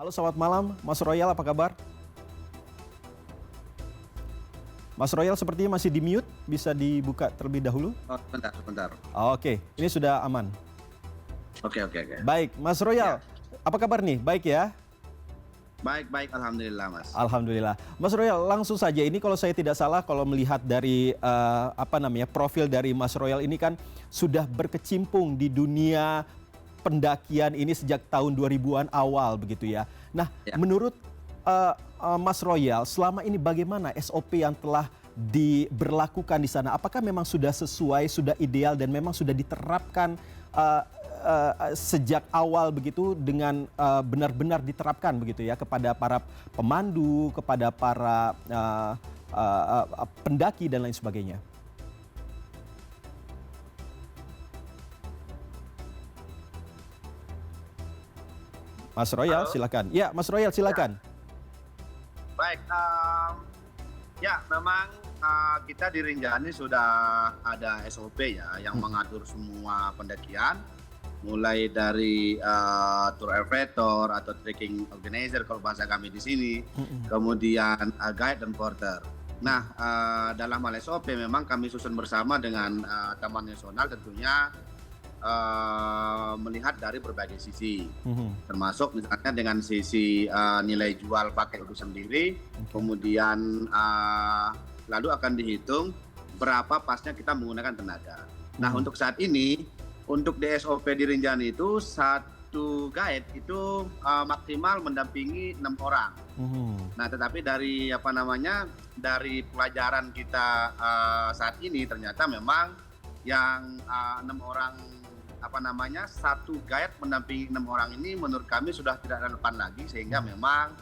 Halo, selamat malam, Mas Royal, apa kabar? Mas Royal sepertinya masih di mute, bisa dibuka terlebih dahulu. Oh, sebentar. Oke, ini sudah aman. Oke. Baik, Mas Royal, apa kabar nih? Baik ya? Baik, alhamdulillah, Mas. Alhamdulillah. Mas Royal, langsung saja ini kalau saya tidak salah, kalau melihat dari profil dari Mas Royal ini kan sudah berkecimpung di dunia pendakian ini sejak tahun 2000-an awal begitu ya. Nah, menurut Mas Royal, selama ini bagaimana SOP yang telah diberlakukan di sana? Apakah memang sudah sesuai, sudah ideal dan memang sudah diterapkan sejak awal begitu dengan benar-benar diterapkan begitu ya kepada para pemandu, kepada para pendaki dan lain sebagainya? Mas Royal, silakan. Ya, Mas Royal, silakan. Baik, memang kita di Rinjani sudah ada SOP ya yang mengatur semua pendakian, mulai dari tour operator atau trekking organizer kalau bahasa kami di sini, kemudian guide dan porter. Nah, dalam hal SOP memang kami susun bersama dengan Taman Nasional tentunya melihat dari berbagai sisi, termasuk misalnya dengan sisi nilai jual pakai itu sendiri, kemudian lalu akan dihitung berapa pasnya kita menggunakan tenaga. Nah, untuk saat ini, untuk di SOP di Rinjani itu satu guide itu maksimal mendampingi 6 orang. Nah, tetapi dari dari pelajaran kita saat ini ternyata memang yang 6 orang satu guide mendampingi 6 orang ini menurut kami sudah tidak relevan lagi, sehingga memang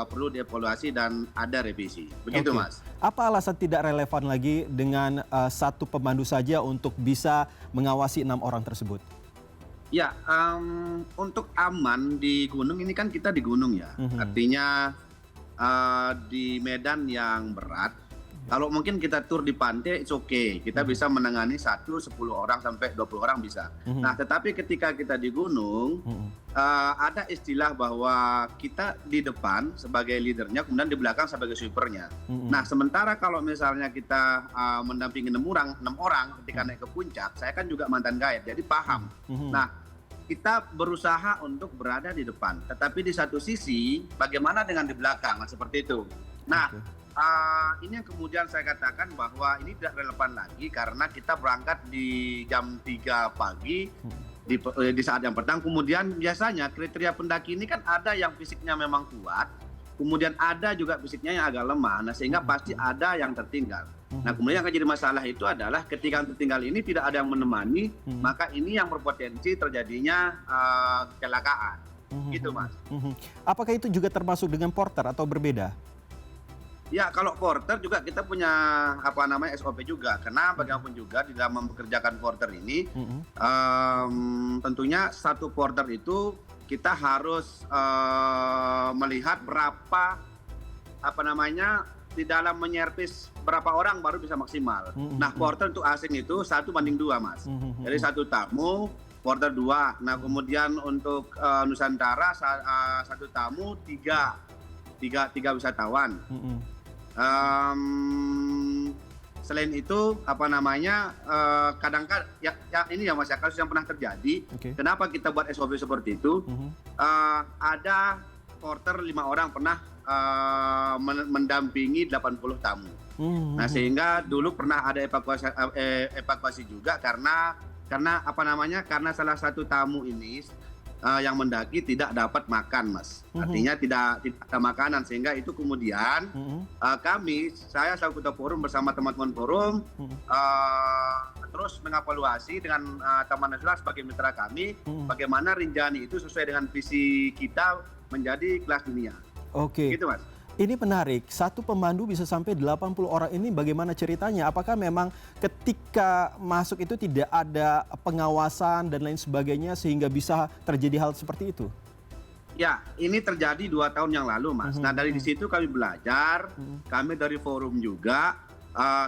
perlu dievaluasi dan ada revisi. Begitu, Mas. Apa alasan tidak relevan lagi dengan satu pemandu saja untuk bisa mengawasi 6 orang tersebut? Ya, untuk aman di gunung ini kan kita di gunung ya. Artinya di medan yang berat. Kalau mungkin kita tur di pantai, it's okay. Kita bisa menangani 10 orang sampai 20 orang bisa. Nah, tetapi ketika kita di gunung, ada istilah bahwa kita di depan sebagai leadernya, kemudian di belakang sebagai sweepernya. Nah, sementara kalau misalnya kita mendampingi 6 orang ketika naik ke puncak, saya kan juga mantan guide, jadi paham. Nah, kita berusaha untuk berada di depan. Tetapi di satu sisi, bagaimana dengan di belakang? Nah, seperti itu. Nah, ini yang kemudian saya katakan bahwa ini tidak relevan lagi karena kita berangkat di jam 3 pagi di saat yang petang. Kemudian biasanya kriteria pendaki ini kan ada yang fisiknya memang kuat, kemudian ada juga fisiknya yang agak lemah, nah sehingga pasti ada yang tertinggal. Nah, kemudian yang jadi masalah itu adalah ketika yang tertinggal ini tidak ada yang menemani, maka ini yang berpotensi terjadinya kecelakaan. Gitu, Mas. Apakah itu juga termasuk dengan porter atau berbeda? Ya, kalau porter juga kita punya SOP juga, karena bagaimanapun juga di dalam mempekerjakan porter ini tentunya satu porter itu kita harus melihat berapa di dalam menyervis berapa orang baru bisa maksimal. Nah, porter untuk asing itu 1:2, Mas. Jadi satu tamu porter 2. Nah, kemudian untuk Nusantara satu tamu 3 wisatawan. Selain itu kadang-kadang ini ya Mas ya, kasus yang pernah terjadi. Kenapa kita buat SOP seperti itu? Ada porter 5 orang pernah mendampingi 80 tamu. Nah, sehingga dulu pernah ada evakuasi juga karena salah satu tamu ini yang mendaki tidak dapat makan, Mas. Artinya tidak ada makanan, sehingga itu kemudian saya selaku ketua forum bersama teman-teman forum terus mengevaluasi dengan Taman Nasional sebagai mitra kami, bagaimana Rinjani itu sesuai dengan visi kita menjadi kelas dunia. Oke. Gitu, Mas. Ini menarik, satu pemandu bisa sampai 80 orang ini bagaimana ceritanya? Apakah memang ketika masuk itu tidak ada pengawasan dan lain sebagainya sehingga bisa terjadi hal seperti itu? Ya, ini terjadi 2 tahun yang lalu, Mas. Nah, dari situ kami belajar, kami dari forum juga,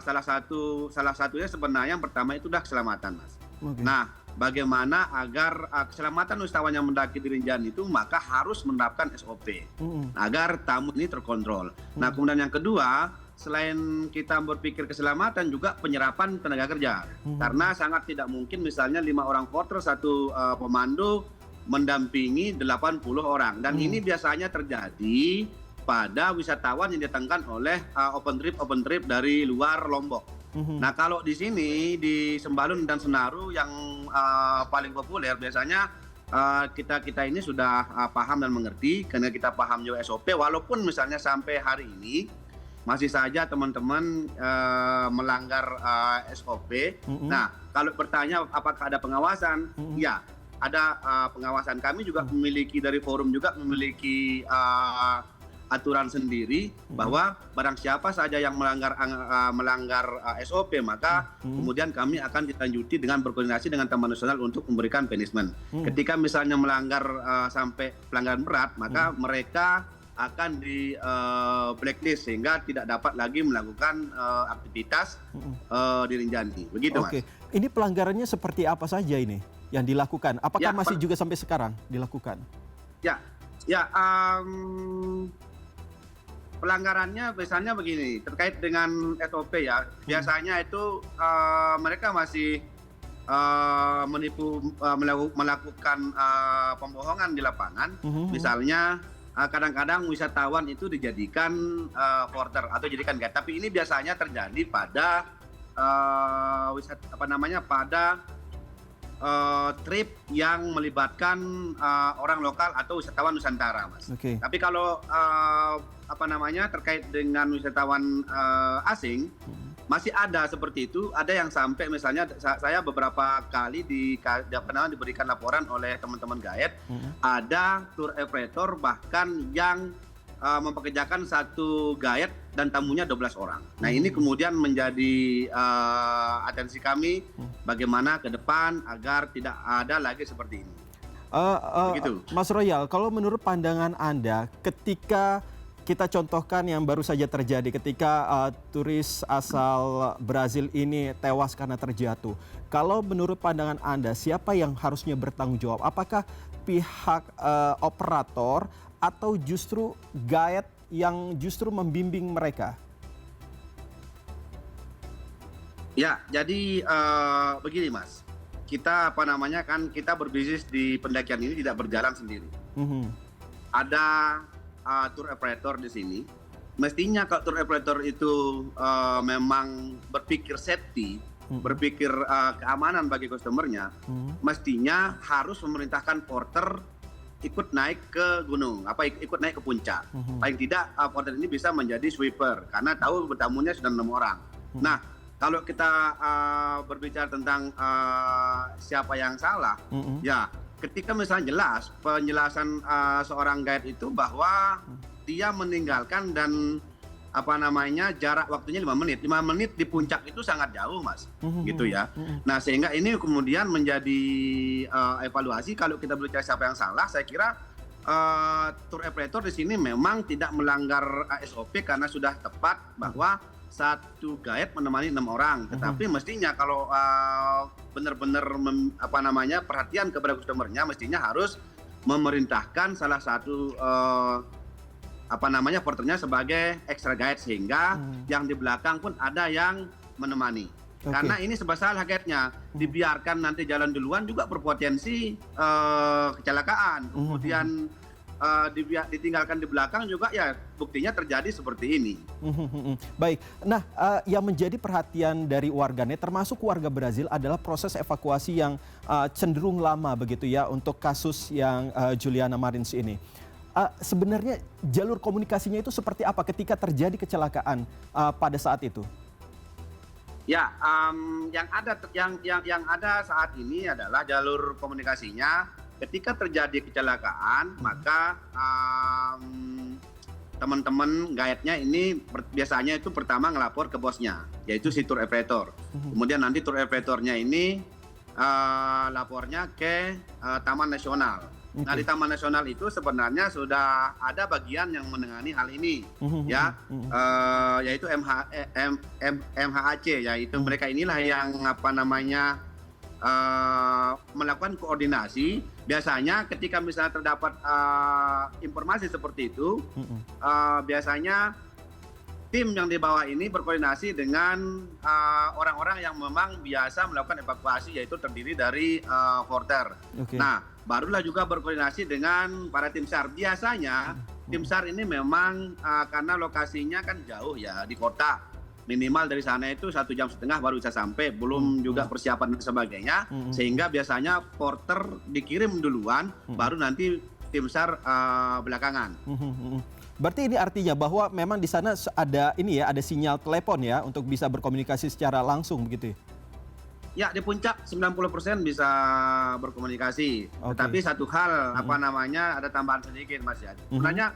salah satunya sebenarnya yang pertama itu udah keselamatan, Mas. Nah, bagaimana agar keselamatan wisatawan yang mendaki di Rinjani itu maka harus menerapkan SOP agar tamu ini terkontrol. Nah, kemudian yang kedua, selain kita berpikir keselamatan juga penyerapan tenaga kerja. Karena sangat tidak mungkin misalnya 5 orang porter, 1 pemandu mendampingi 80 orang. Dan ini biasanya terjadi pada wisatawan yang datangkan oleh open trip dari luar Lombok. Nah, kalau di sini di Sembalun dan Senaru yang paling populer biasanya kita ini sudah paham dan mengerti karena kita paham juga SOP, walaupun misalnya sampai hari ini masih saja teman-teman melanggar SOP. Nah, kalau bertanya apakah ada pengawasan? Ya, ada pengawasan. Kami juga memiliki dari forum juga memiliki aturan sendiri bahwa barang siapa saja yang melanggar SOP maka kemudian kami akan dilanjuti dengan berkoordinasi dengan Taman Nasional untuk memberikan punishment. Ketika misalnya melanggar sampai pelanggaran berat maka mereka akan di blacklist sehingga tidak dapat lagi melakukan aktivitas di Rinjani. Begitu, Mas. Oke, ini pelanggarannya seperti apa saja ini yang dilakukan? Apakah masih juga sampai sekarang dilakukan? Pelanggarannya biasanya begini, terkait dengan SOP ya. Biasanya itu mereka masih melakukan pembohongan di lapangan. Misalnya kadang-kadang wisatawan itu dijadikan porter atau jadikan guide. Tapi ini biasanya terjadi pada trip yang melibatkan orang lokal atau wisatawan Nusantara, Mas. Okay. Tapi kalau terkait dengan wisatawan asing masih ada seperti itu. Ada yang sampai misalnya saya beberapa kali diberikan laporan oleh teman-teman guide, ada tour operator bahkan yang mempekerjakan 1 guide dan tamunya 12 orang. Nah, ini kemudian menjadi atensi kami bagaimana ke depan agar tidak ada lagi seperti ini. Mas Royal, kalau menurut pandangan Anda, ketika kita contohkan yang baru saja terjadi ketika turis asal Brazil ini tewas karena terjatuh. Kalau menurut pandangan Anda, siapa yang harusnya bertanggung jawab? Apakah pihak operator atau justru guide yang justru membimbing mereka? Ya, jadi begini, Mas. Kita kita berbisnis di pendakian ini tidak berjalan sendiri. Ada tour operator di sini. Mestinya kalau tour operator itu memang berpikir safety, berpikir keamanan bagi customernya, mestinya harus memerintahkan porter ikut naik ke gunung, ikut naik ke puncak. Paling tidak porter ini bisa menjadi sweeper karena tahu bertamunya sudah 6 orang. Nah, kalau kita berbicara tentang siapa yang salah, ya ketika misalnya jelas penjelasan seorang guide itu bahwa dia meninggalkan dan jarak waktunya 5 menit. 5 menit di puncak itu sangat jauh, Mas. Gitu ya. Nah, sehingga ini kemudian menjadi evaluasi kalau kita berbicara siapa yang salah, saya kira tour operator di sini memang tidak melanggar SOP karena sudah tepat bahwa 1 guide menemani 6 orang. Tetapi mestinya kalau benar-benar perhatian kepada customernya, mestinya harus memerintahkan salah satu porternya sebagai extra guide sehingga yang di belakang pun ada yang menemani. Karena ini sebab salah guide-nya dibiarkan nanti jalan duluan juga berpotensi kecelakaan. Kemudian ditinggalkan di belakang juga ya buktinya terjadi seperti ini. Baik, nah yang menjadi perhatian dari warganet termasuk warga Brazil adalah proses evakuasi yang cenderung lama begitu ya untuk kasus yang Juliana Marins ini. Sebenarnya jalur komunikasinya itu seperti apa ketika terjadi kecelakaan pada saat itu? Ya, yang ada saat ini adalah jalur komunikasinya. Ketika terjadi kecelakaan, maka teman-teman guide-nya ini biasanya itu pertama ngelapor ke bosnya, yaitu si tour operator. Kemudian nanti tour operatornya ini lapornya ke Taman Nasional. Nah, di Taman Nasional itu sebenarnya sudah ada bagian yang menangani hal ini, yaitu MHAC, yaitu mereka inilah yang melakukan koordinasi. Biasanya ketika misalnya terdapat informasi seperti itu, biasanya tim yang di bawah ini berkoordinasi dengan orang-orang yang memang biasa melakukan evakuasi, yaitu terdiri dari porter. Oke. Nah, barulah juga berkoordinasi dengan para tim SAR. Biasanya tim SAR ini memang karena lokasinya kan jauh ya di kota, minimal dari sana itu 1,5 jam baru bisa sampai, belum juga persiapan dan sebagainya, sehingga biasanya porter dikirim duluan, baru nanti tim SAR belakangan. Berarti ini artinya bahwa memang di sana ada ini ya, ada sinyal telepon ya untuk bisa berkomunikasi secara langsung begitu ya? Ya, di puncak 90% bisa berkomunikasi. Oke. Tetapi satu hal, ada tambahan sedikit Mas ya. Sebenarnya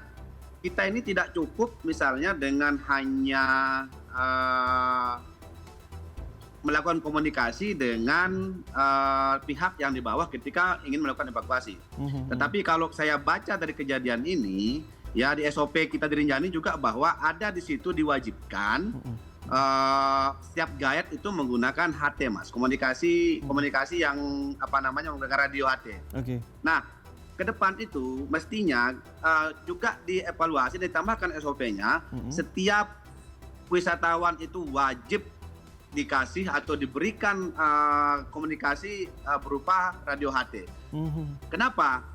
kita ini tidak cukup misalnya dengan hanya melakukan komunikasi dengan pihak yang di bawah ketika ingin melakukan evakuasi. Tetapi kalau saya baca dari kejadian ini, ya di SOP kita di Rinjani juga bahwa ada di situ diwajibkan setiap guide itu menggunakan HT, Mas. Komunikasi yang menggunakan radio HT. Oke. Nah, ke depan itu mestinya juga dievaluasi, ditambahkan SOP-nya, setiap wisatawan itu wajib dikasih atau diberikan komunikasi berupa radio HT. Kenapa?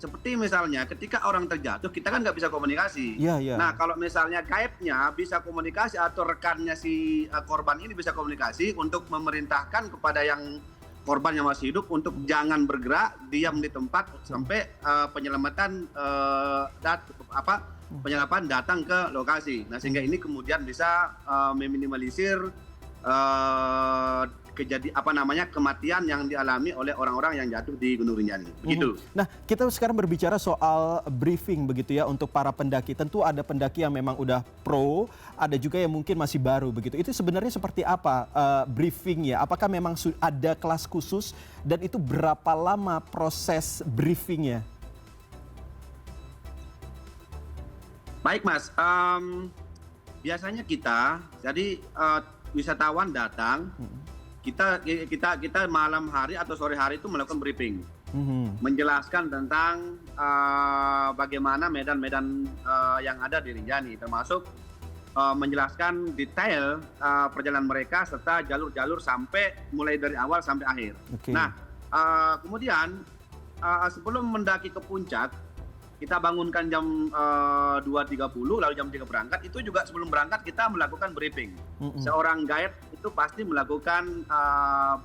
Seperti misalnya ketika orang terjatuh, kita kan nggak bisa komunikasi. Nah, kalau misalnya guide-nya bisa komunikasi atau rekannya si korban ini bisa komunikasi untuk memerintahkan kepada yang korban yang masih hidup untuk jangan bergerak, diam di tempat sampai penyelamatan datang ke lokasi. Nah, sehingga ini kemudian bisa meminimalisir kematian yang dialami oleh orang-orang yang jatuh di Gunung Rinjani. Begitu. Nah, kita sekarang berbicara soal briefing begitu ya untuk para pendaki. Tentu ada pendaki yang memang udah pro, ada juga yang mungkin masih baru begitu. Itu sebenarnya seperti apa briefingnya? Apakah memang ada kelas khusus dan itu berapa lama proses briefingnya? Baik, Mas. Biasanya wisatawan datang, kita malam hari atau sore hari itu melakukan briefing, menjelaskan tentang bagaimana medan-medan yang ada di Rinjani, termasuk menjelaskan detail perjalanan mereka serta jalur-jalur mulai dari awal sampai akhir. Okay. Nah, kemudian sebelum mendaki ke puncak, kita bangunkan jam 2.30, lalu jam 3 berangkat. Itu juga sebelum berangkat kita melakukan briefing. Seorang guide itu pasti melakukan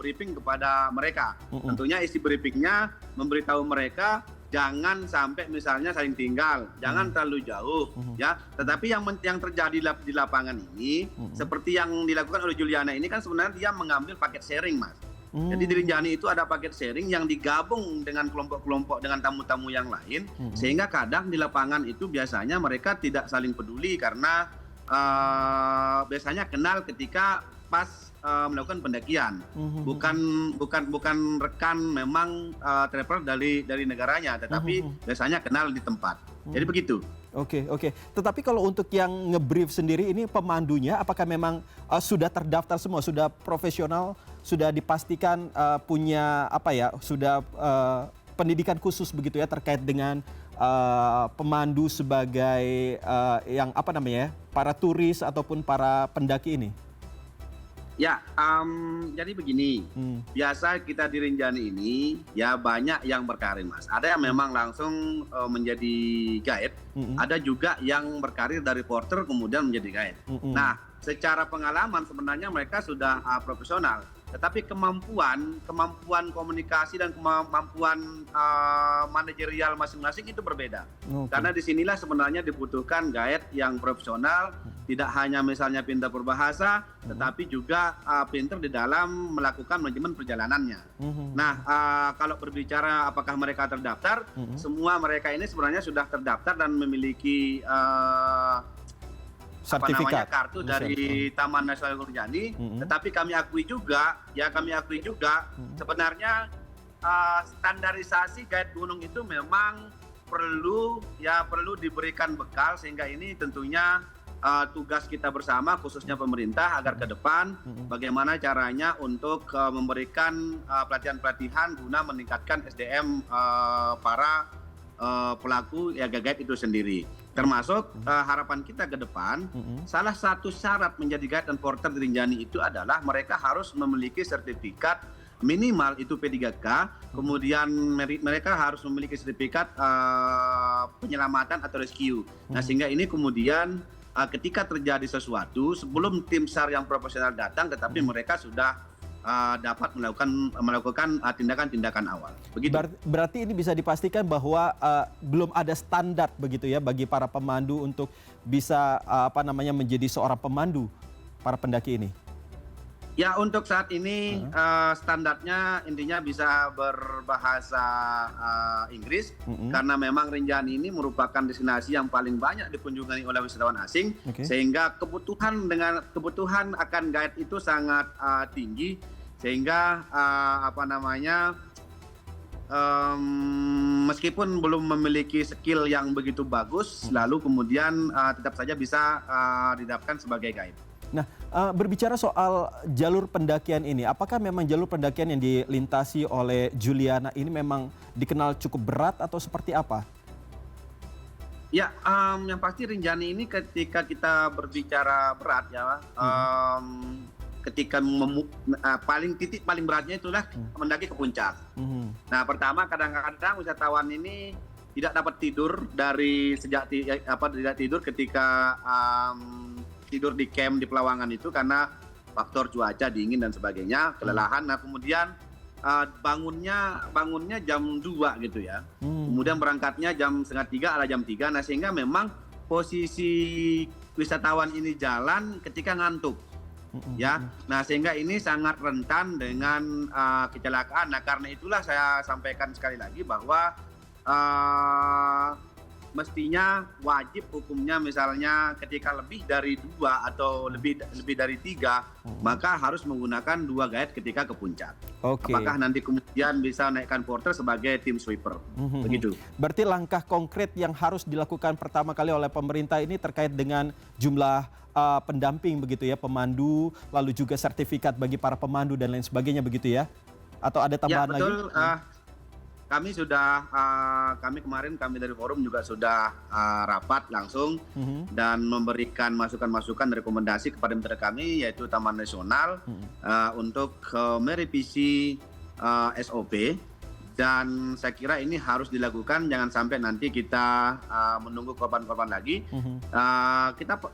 briefing kepada mereka. Tentunya isi briefingnya memberitahu mereka jangan sampai misalnya saling tinggal, jangan terlalu jauh, ya. Tetapi yang terjadi di lapangan ini, seperti yang dilakukan oleh Juliana ini kan sebenarnya dia mengambil paket sharing, Mas. Jadi di Rinjani itu ada paket sharing yang digabung dengan kelompok-kelompok dengan tamu-tamu yang lain, sehingga kadang di lapangan itu biasanya mereka tidak saling peduli karena biasanya kenal ketika pas melakukan pendakian, bukan rekan memang traveler dari negaranya, tetapi biasanya kenal di tempat. Jadi begitu. Oke. Tetapi kalau untuk yang ngebrief sendiri ini pemandunya apakah memang sudah terdaftar semua, sudah profesional, sudah dipastikan punya sudah pendidikan khusus begitu ya terkait dengan pemandu sebagai para turis ataupun para pendaki ini? Ya, jadi begini, biasa kita di Rinjani ini ya banyak yang berkarir, Mas. Ada yang memang langsung menjadi guide, ada juga yang berkarir dari porter kemudian menjadi guide. Nah, secara pengalaman sebenarnya mereka sudah profesional, tetapi kemampuan komunikasi dan kemampuan manajerial masing-masing itu berbeda. Karena disinilah sebenarnya dibutuhkan guide yang profesional, tidak hanya misalnya pintar berbahasa, tetapi juga pintar di dalam melakukan manajemen perjalanannya. Nah, kalau berbicara apakah mereka terdaftar, semua mereka ini sebenarnya sudah terdaftar dan memiliki sertifikat kartu dari Taman Nasional Gunung Rinjani. Tetapi kami akui juga sebenarnya standarisasi guide gunung itu memang perlu diberikan bekal, sehingga ini tentunya tugas kita bersama khususnya pemerintah agar ke depan bagaimana caranya untuk memberikan pelatihan-pelatihan guna meningkatkan SDM para pelaku Yaga Guide itu sendiri. Termasuk harapan kita ke depan, salah satu syarat menjadi guide dan porter di Rinjani itu adalah mereka harus memiliki sertifikat minimal itu P3K, kemudian mereka harus memiliki sertifikat penyelamatan atau rescue. Nah, sehingga ini kemudian ketika terjadi sesuatu sebelum tim SAR yang profesional datang, tetapi mereka sudah dapat melakukan tindakan-tindakan awal. Begitu. Berarti ini bisa dipastikan bahwa belum ada standar begitu ya bagi para pemandu untuk bisa menjadi seorang pemandu para pendaki ini. Ya, untuk saat ini standarnya intinya bisa berbahasa Inggris karena memang Rinjani ini merupakan destinasi yang paling banyak dikunjungi oleh wisatawan asing, sehingga kebutuhan akan guide itu sangat tinggi, sehingga meskipun belum memiliki skill yang begitu bagus, lalu kemudian tetap saja bisa didapatkan sebagai guide. Nah, berbicara soal jalur pendakian ini, apakah memang jalur pendakian yang dilintasi oleh Juliana ini memang dikenal cukup berat atau seperti apa? Ya, yang pasti Rinjani ini ketika kita berbicara berat ya, ketika titik paling beratnya itulah mendaki ke puncak. Nah, pertama kadang-kadang wisatawan ini tidak dapat tidur tidak tidur ketika tidur di camp di Pelawangan itu karena faktor cuaca dingin dan sebagainya, kelelahan. Nah, kemudian bangunnya jam 2 gitu ya. Kemudian berangkatnya jam 2:30 atau jam 3. Nah, sehingga memang posisi wisatawan ini jalan ketika ngantuk. Ya. Nah, sehingga ini sangat rentan dengan kecelakaan. Nah, karena itulah saya sampaikan sekali lagi bahwa mestinya wajib hukumnya misalnya ketika lebih dari 2 atau lebih dari 3, maka harus menggunakan 2 guide ketika ke puncak. Apakah nanti kemudian bisa naikkan porter sebagai tim sweeper. Begitu. Berarti langkah konkret yang harus dilakukan pertama kali oleh pemerintah ini terkait dengan jumlah pendamping begitu ya, pemandu, lalu juga sertifikat bagi para pemandu dan lain sebagainya begitu ya? Atau ada tambahan lagi? Ya, betul. Kami kemarin dari forum juga sudah rapat langsung dan memberikan masukan-masukan rekomendasi kepada mitra kami yaitu Taman Nasional untuk merevisi SOP, dan saya kira ini harus dilakukan, jangan sampai nanti kita menunggu korban-korban lagi.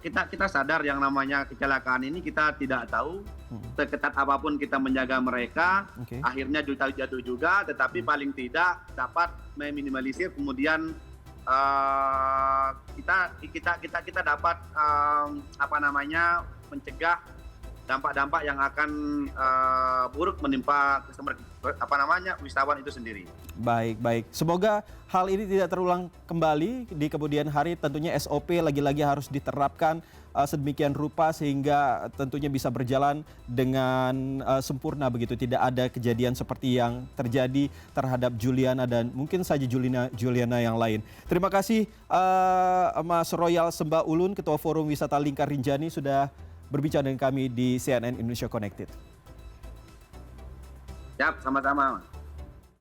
Kita sadar yang namanya kecelakaan ini kita tidak tahu, seketat apapun kita menjaga mereka, akhirnya jatuh juga, tetapi paling tidak dapat meminimalisir, kemudian kita dapat mencegah dampak-dampak yang akan buruk menimpa wisatawan itu sendiri. Baik. Semoga hal ini tidak terulang kembali di kemudian hari. Tentunya SOP lagi-lagi harus diterapkan sedemikian rupa sehingga tentunya bisa berjalan dengan sempurna begitu. Tidak ada kejadian seperti yang terjadi terhadap Juliana dan mungkin saja Juliana yang lain. Terima kasih Mas Royal Sembah Ulun, Ketua Forum Wisata Lingkar Rinjani, sudah berbicara dengan kami di CNN Indonesia Connected. Siap, sama-sama.